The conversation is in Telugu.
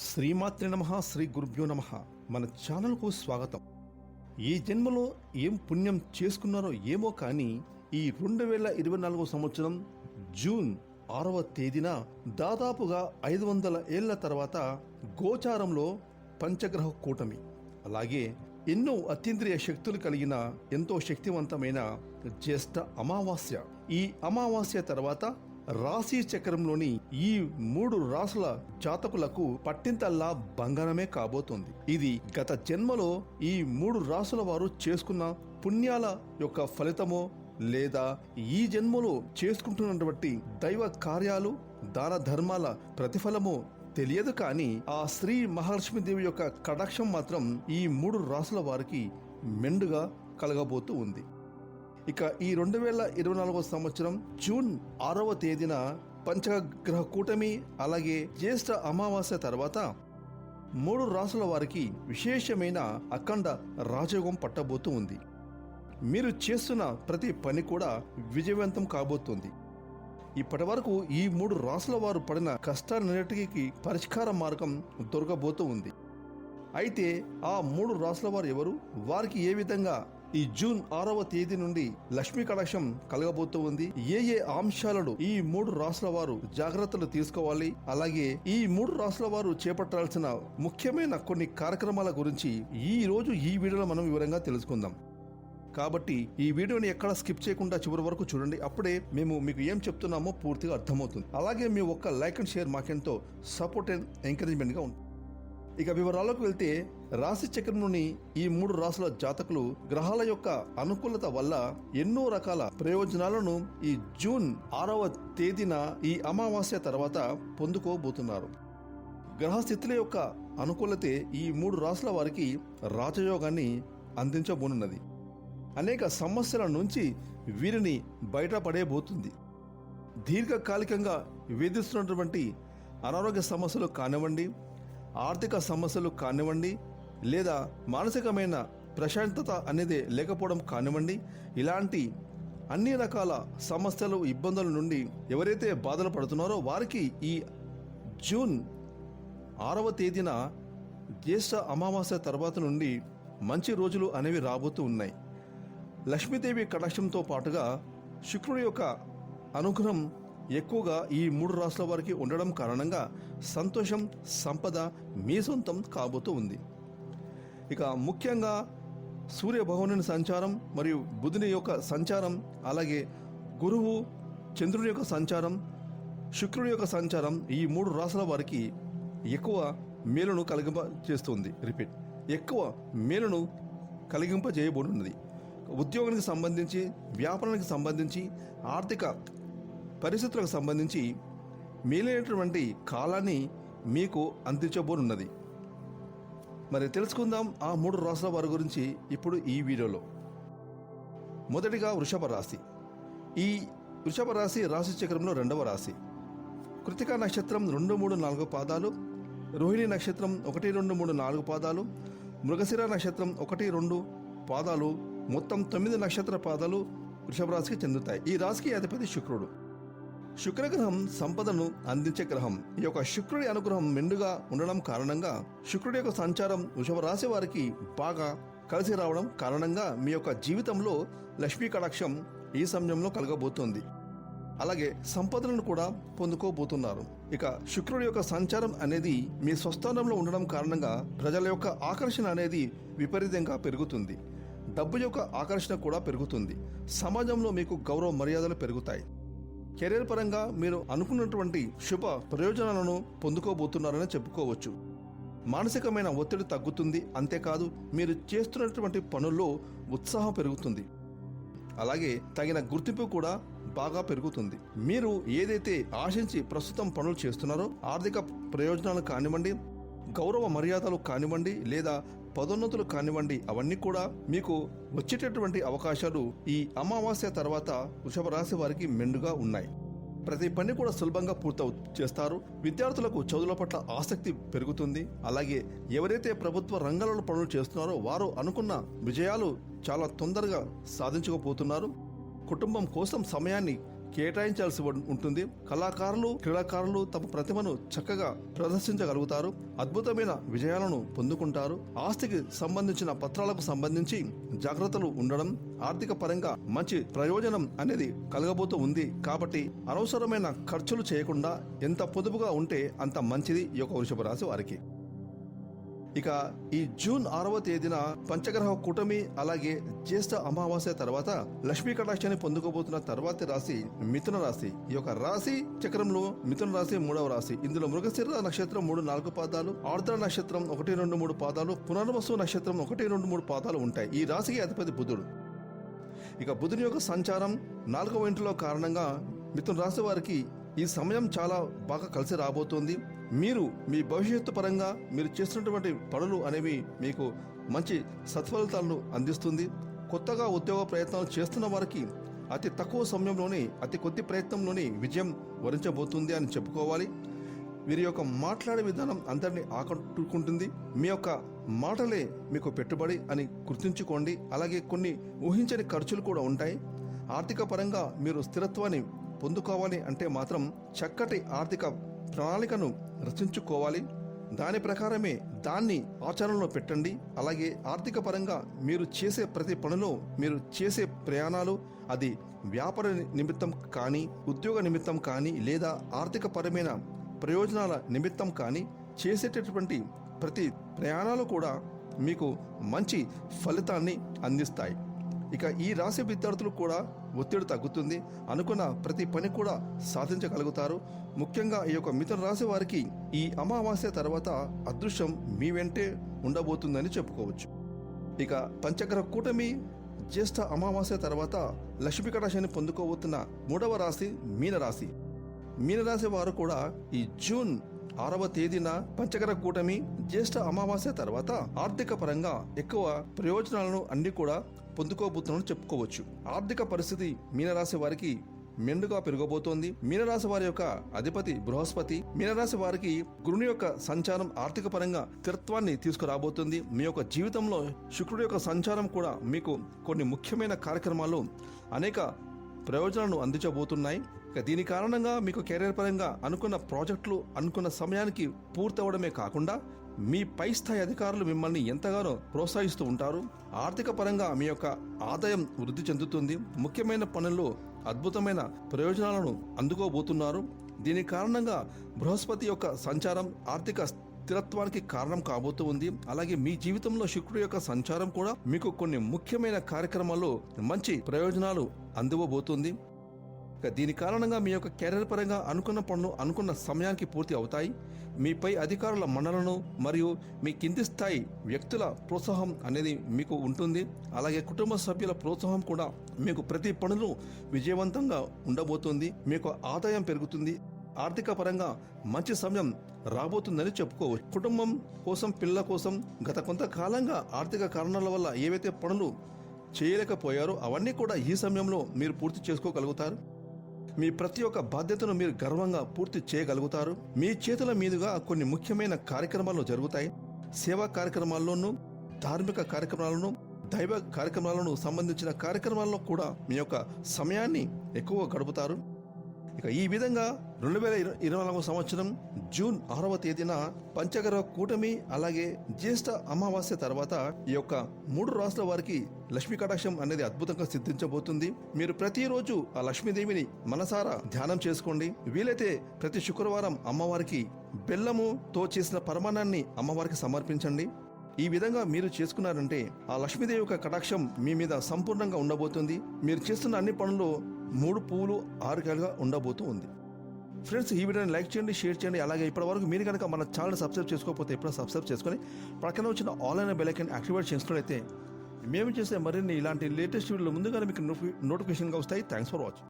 శ్రీమాత్రే నమః. శ్రీ గురుభ్యో నమః. మన ఛానల్కు స్వాగతం. ఈ జన్మలో ఏం పుణ్యం చేసుకున్నారో ఏమో కానీ ఈ 2024 సంవత్సరం జూన్ 6వ తేదీన దాదాపుగా 500 ఏళ్ల తర్వాత గోచారంలో పంచగ్రహ కూటమి, అలాగే ఎన్నో అతీంద్రియ శక్తులు కలిగిన ఎంతో శక్తివంతమైన జ్యేష్ఠ అమావాస్య. ఈ అమావాస్య తర్వాత రాశి చక్రంలోని ఈ 3 రాసుల జాతకులకు పట్టింతల్లా బంగారమే కాబోతోంది. ఇది గత జన్మలో ఈ 3 రాసుల వారు చేసుకున్న పుణ్యాల యొక్క ఫలితమో లేదా ఈ జన్మలో చేసుకుంటున్నటువంటి దైవ కార్యాలు దాన ధర్మాల ప్రతిఫలమో తెలియదు, కానీ ఆ శ్రీ మహాలక్ష్మీదేవి యొక్క కటాక్షం మాత్రం ఈ 3 రాసుల వారికి మెండుగా కలగబోతూ ఉంది. ఇక ఈ 2024 సంవత్సరం జూన్ 6వ తేదీన పంచగ్రహ కూటమి అలాగే జ్యేష్ఠ అమావాస్య తర్వాత 3 రాసుల వారికి విశేషమైన అఖండ రాజయోగం పట్టబోతూ ఉంది. మీరు చేస్తున్న ప్రతి పని కూడా విజయవంతం కాబోతుంది. ఇప్పటి వరకు ఈ 3 రాసుల వారు పడిన కష్టాలన్నిటికీ పరిష్కార మార్గం దొరకబోతూ ఉంది. అయితే ఆ 3 రాసుల వారు ఎవరు, వారికి ఏ విధంగా ఈ జూన్ 6వ తేదీ నుండి లక్ష్మీ కటాక్షం కలగబోతూ ఉంది, ఏ అంశాలను ఈ 3 రాసుల వారు జాగ్రత్తలు తీసుకోవాలి, అలాగే ఈ 3 రాసుల వారు చేపట్టాల్సిన ముఖ్యమైన కొన్ని కార్యక్రమాల గురించి ఈ రోజు ఈ వీడియోలో మనం వివరంగా తెలుసుకుందాం. కాబట్టి ఈ వీడియోని ఎక్కడ స్కిప్ చేయకుండా చివరి వరకు చూడండి. అప్పుడే మేము మీకు ఏం చెప్తున్నామో పూర్తిగా అర్థమవుతుంది. అలాగే మీ ఒక్క లైక్ అండ్ షేర్ మాకెంతో సపోర్ట్ అండ్ ఎంకరేజ్మెంట్గా ఉంటుంది. ఇక వివరాలకు వెళ్తే రాశి చక్రంలోని ఈ 3 రాసుల జాతకులు గ్రహాల యొక్క అనుకూలత వల్ల ఎన్నో రకాల ప్రయోజనాలను ఈ జూన్ 6వ తేదీన ఈ అమావాస్య తర్వాత పొందుకోబోతున్నారు. గ్రహస్థితుల యొక్క అనుకూలతే ఈ 3 రాసుల వారికి రాజయోగాన్ని అందించబోనున్నది. అనేక సమస్యల నుంచి వీరిని బయటపడేబోతుంది. దీర్ఘకాలికంగా వేధిస్తున్నటువంటి అనారోగ్య సమస్యలు కానివ్వండి, ఆర్థిక సమస్యలు కానివ్వండి, లేదా మానసికమైన ప్రశాంతత అనేది లేకపోవడం కానివ్వండి, ఇలాంటి అన్ని రకాల సమస్యలు ఇబ్బందుల నుండి ఎవరైతే బాధలు పడుతున్నారో వారికి ఈ జూన్ 6వ తేదీన జ్యేష్ఠ అమావాస్య తర్వాత నుండి మంచి రోజులు అనేవి రాబోతూ ఉన్నాయి. లక్ష్మీదేవి కటాక్షంతో పాటుగా శుక్రుడి యొక్క అనుగ్రహం ఎక్కువగా ఈ 3 రాసుల వారికి ఉండడం కారణంగా సంతోషం, సంపద మీ సొంతం కాబోతూ ఉంది. ఇక ముఖ్యంగా సూర్య భగవానుని సంచారం మరియు బుధుని యొక్క సంచారం, అలాగే గురువు చంద్రుని యొక్క సంచారం, శుక్రుడి యొక్క సంచారం ఈ 3 రాసుల వారికి ఎక్కువ మేలును కలిగింపజేస్తుంది. ఎక్కువ మేలును కలిగింపజేయబోనున్నది. ఉద్యోగానికి సంబంధించి, వ్యాపారానికి సంబంధించి, ఆర్థిక పరిస్థితులకు సంబంధించి మేలైనటువంటి కాలాన్ని మీకు అందించబోనున్నది. మరి తెలుసుకుందాం ఆ 3 రాసుల వారి గురించి ఇప్పుడు ఈ వీడియోలో. మొదటిగా వృషభ రాశి. ఈ వృషభ రాశి రాశి చక్రంలో 2వ రాశి. కృతికా నక్షత్రం 2, 3, 4 పాదాలు, రోహిణి నక్షత్రం 1, 2, 3, 4 పాదాలు, మృగశిర నక్షత్రం 1, 2 పాదాలు, మొత్తం 9 నక్షత్ర పాదాలు వృషభ రాశికి చెందుతాయి. ఈ రాశికి అధిపతి శుక్రుడు. శుక్రగ్రహం సంపదను అందించే గ్రహం. ఈ యొక్క శుక్రుడి అనుగ్రహం మెండుగా ఉండడం కారణంగా శుక్రుడి యొక్క సంచారం వృషభ రాశి వారికి బాగా కలిసి రావడం కారణంగా మీ యొక్క జీవితంలో లక్ష్మీ కటాక్షం ఈ సమయంలో కలగబోతోంది. అలాగే సంపదలను కూడా పొందుకోబోతున్నారు. ఇక శుక్రుడి యొక్క సంచారం అనేది మీ స్వస్థానంలో ఉండడం కారణంగా ప్రజల యొక్క ఆకర్షణ అనేది విపరీతంగా పెరుగుతుంది. డబ్బు యొక్క ఆకర్షణ కూడా పెరుగుతుంది. సమాజంలో మీకు గౌరవ మర్యాదలు పెరుగుతాయి. కెరీర్ పరంగా మీరు అనుకున్నటువంటి శుభ ప్రయోజనాలను పొందుకోబోతున్నారని చెప్పుకోవచ్చు. మానసికమైన ఒత్తిడి తగ్గుతుంది. అంతేకాదు మీరు చేస్తున్నటువంటి పనుల్లో ఉత్సాహం పెరుగుతుంది. అలాగే తగిన గుర్తింపు కూడా బాగా పెరుగుతుంది. మీరు ఏదైతే ఆశించి ప్రస్తుతం పనులు చేస్తున్నారో ఆర్థిక ప్రయోజనాలు కానివ్వండి, గౌరవ మర్యాదలు కానివ్వండి, లేదా పదోన్నతులు కానివ్వండి, అవన్నీ కూడా మీకు వచ్చేటటువంటి అవకాశాలు ఈ అమావాస్య తర్వాత వృషభ రాశి వారికి మెండుగా ఉన్నాయి. ప్రతి పని కూడా సులభంగా చేస్తారు. విద్యార్థులకు చదువుల పట్ల ఆసక్తి పెరుగుతుంది. అలాగే ఎవరైతే ప్రభుత్వ రంగాలలో పనులు చేస్తున్నారో వారు అనుకున్న విజయాలు చాలా తొందరగా సాధించకపోతున్నారు. కుటుంబం కోసం సమయాన్ని కేటాయించాల్సి ఉంటుంది. కళాకారులు, క్రీడాకారులు తమ ప్రతిభను చక్కగా ప్రదర్శించగలుగుతారు. అద్భుతమైన విజయాలను పొందుకుంటారు. ఆస్తికి సంబంధించిన పత్రాలకు సంబంధించి జాగ్రత్తలు ఉండడం, ఆర్థిక పరంగా మంచి ప్రయోజనం అనేది కలగబోతూ ఉంది. కాబట్టి అనవసరమైన ఖర్చులు చేయకుండా ఎంత పొదుపుగా ఉంటే అంత మంచిది ఈ యొక్క వృషభ రాశి వారికి. ఇక ఈ జూన్ 6వ తేదీన పంచగ్రహ కూటమి అలాగే జ్యేష్ఠ అమావాస్య తర్వాత లక్ష్మీ కటాక్షాన్ని పొందుకోబోతున్న తర్వాతి రాశి మిథున రాశి. ఈ యొక్క రాశి చక్రంలో మిథున రాశి 3వ రాశి. ఇందులో మృగశిర నక్షత్రం 3-4 పాదాలు, ఆర్ద్ర నక్షత్రం 1-2-3 పాదాలు, పునర్వసు నక్షత్రం 1-2-3 పాదాలు ఉంటాయి. ఈ రాశికి అధిపతి బుధుడు. ఇక బుధుని యొక్క సంచారం 4వ ఇంటిలో కారణంగా మిథున రాశి వారికి ఈ సమయం చాలా బాగా కలిసి రాబోతోంది. మీరు మీ భవిష్యత్తు పరంగా మీరు చేస్తున్నటువంటి పనులు అనేవి మీకు మంచి సత్ఫలితాలను అందిస్తుంది. కొత్తగా ఉద్యోగ ప్రయత్నాలు చేస్తున్న వారికి అతి తక్కువ సమయంలోనే, అతి కొద్ది ప్రయత్నంలోనే విజయం వరించబోతుంది అని చెప్పుకోవాలి. వీరి యొక్క మాట్లాడే విధానం అందరినీ ఆకట్టుకుంటుంది. మీ యొక్క మాటలే మీకు పెట్టుబడి అని గుర్తుంచుకోండి. అలాగే కొన్ని ఊహించని ఖర్చులు కూడా ఉంటాయి. ఆర్థిక పరంగా మీరు స్థిరత్వాన్ని పొందుకోవాలి అంటే మాత్రం చక్కటి ఆర్థిక ప్రణాళికను రచించుకోవాలి. దాని ప్రకారమే దాన్ని ఆచరణలో పెట్టండి. అలాగే ఆర్థిక పరంగా మీరు చేసే ప్రతి పనిలో, మీరు చేసే ప్రయాణాలు, అది వ్యాపార నిమిత్తం కానీ, ఉద్యోగ నిమిత్తం కానీ, లేదా ఆర్థిక పరమైన ప్రయోజనాల నిమిత్తం కానీ చేసేటటువంటి ప్రతి ప్రయాణాలు కూడా మీకు మంచి ఫలితాన్ని అందిస్తాయి. ఇక ఈ రాశి విద్యార్థులు కూడా ఒత్తిడి తగ్గుతుంది. అనుకున్న ప్రతి పని కూడా సాధించగలుగుతారు. ముఖ్యంగా ఈ యొక్క మిథున రాశి వారికి ఈ అమావాస్య తర్వాత అదృష్టం మీ వెంటే ఉండబోతుందని చెప్పుకోవచ్చు. ఇక పంచగ్రహ కూటమి జ్యేష్ఠ అమావాస్య తర్వాత లక్ష్మీ కటాక్షాన్ని పొందుకోబోతున్న 3వ రాశి మీనరాశి. మీనరాశి వారు కూడా ఈ జూన్ 6వ తేదీన పంచగ్రహ కూటమి జ్యేష్ఠ అమావాస్య తర్వాత ఆర్థిక పరంగా ఎక్కువ ప్రయోజనాలను అన్ని కూడా పొందుకోబోతున్నారని చెప్పుకోవచ్చు. ఆర్థిక పరిస్థితి మీనరాశి వారికి మెండుగా పెరగబోతోంది. మీనరాశి వారి యొక్క అధిపతి బృహస్పతి. మీనరాశి వారికి గురుని యొక్క సంచారం ఆర్థిక పరంగా స్థిరత్వాన్ని తీసుకురాబోతుంది. మీ యొక్క జీవితంలో శుక్రుడి యొక్క సంచారం కూడా మీకు కొన్ని ముఖ్యమైన కార్యక్రమాల్లో అనేక ప్రయోజనాలను అందించబోతున్నాయి. దీని కారణంగా మీకు కెరీర్ పరంగా అనుకున్న ప్రాజెక్టులు అనుకున్న సమయానికి పూర్తవడమే కాకుండా మీ పై స్థాయి అధికారులు మిమ్మల్ని ఎంతగానో ప్రోత్సహిస్తూ ఉంటారు. ఆర్థిక పరంగా మీ యొక్క ఆదాయం వృద్ధి చెందుతుంది. ముఖ్యమైన పనుల్లో అద్భుతమైన ప్రయోజనాలను అందుకోబోతున్నారు. దీని కారణంగా బృహస్పతి యొక్క సంచారం ఆర్థిక స్థిరత్వానికి కారణం కాబోతూ ఉంది. అలాగే మీ జీవితంలో శుక్రుడి యొక్క సంచారం కూడా మీకు కొన్ని ముఖ్యమైన కార్యక్రమాల్లో మంచి ప్రయోజనాలు అందివ్వబోతుంది. దీని కారణంగా మీ యొక్క కెరీర్ పరంగా అనుకున్న పనులు అనుకున్న సమయానికి పూర్తి అవుతాయి. మీపై అధికారుల మన్ననలను మరియు మీ కింది స్థాయి వ్యక్తుల ప్రోత్సాహం అనేది మీకు ఉంటుంది. అలాగే కుటుంబ సభ్యుల ప్రోత్సాహం కూడా మీకు ప్రతి పనులు విజయవంతంగా ఉండబోతుంది. మీకు ఆదాయం పెరుగుతుంది. ఆర్థిక పరంగా మంచి సమయం రాబోతుందని చెప్పుకోవచ్చు. కుటుంబం కోసం, పిల్లల కోసం గత కొంతకాలంగా ఆర్థిక కారణాల వల్ల ఏవైతే పనులు చేయలేకపోయారో అవన్నీ కూడా ఈ సమయంలో మీరు పూర్తి చేసుకోగలుగుతారు. మీ ప్రతి ఒక్క బాధ్యతను మీరు గర్వంగా పూర్తి చేయగలుగుతారు. మీ చేతుల మీదుగా కొన్ని ముఖ్యమైన కార్యక్రమాలు జరుగుతాయి. సేవా కార్యక్రమాల్లోనూ, ధార్మిక కార్యక్రమాలను, దైవ కార్యక్రమాలను సంబంధించిన కార్యక్రమాల్లో కూడా మీ యొక్క సమయాన్ని ఎక్కువ గడుపుతారు. ఇక ఈ విధంగా 2024 సంవత్సరం జూన్ 6వ తేదీన పంచగ్రహ కూటమి అలాగే జ్యేష్ఠ అమావాస్య తర్వాత ఈ యొక్క 3 రాశుల వారికి లక్ష్మీ కటాక్షం అనేది అద్భుతంగా సిద్ధించబోతుంది. మీరు ప్రతిరోజు ఆ లక్ష్మీదేవిని మనసారా ధ్యానం చేసుకోండి. వీలైతే ప్రతి శుక్రవారం అమ్మవారికి బెల్లముతో చేసిన పరమాన్నాన్ని అమ్మవారికి సమర్పించండి. ఈ విధంగా మీరు చేసుకున్నారంటే ఆ లక్ష్మీదేవి యొక్క కటాక్షం మీ మీద సంపూర్ణంగా ఉండబోతుంది. మీరు చేస్తున్న అన్ని పనులు 3 పువ్వులు 6 కాయలుగా ఉండబోతూ ఉంది. ఫ్రెండ్స్, ఈ వీడియోని లైక్ చేయండి, షేర్ చేయండి. అలాగే ఇప్పటివరకు మీరు కనుక మన ఛానల్ సబ్స్క్రైబ్ చేసుకోకపోతే ఎప్పుడో సబ్స్క్రైబ్ చేసుకొని పక్కన వచ్చిన ఆన్లైన్ బెల్ ఐకాన్ యాక్టివేట్ చేసుకున్నట్లయితే మేము చేసే మరిన్ని ఇలాంటి లేటెస్ట్ వీడియోలు ముందుగానే మీకు నోటిఫికేషన్గా వస్తాయి. Thanks for watching.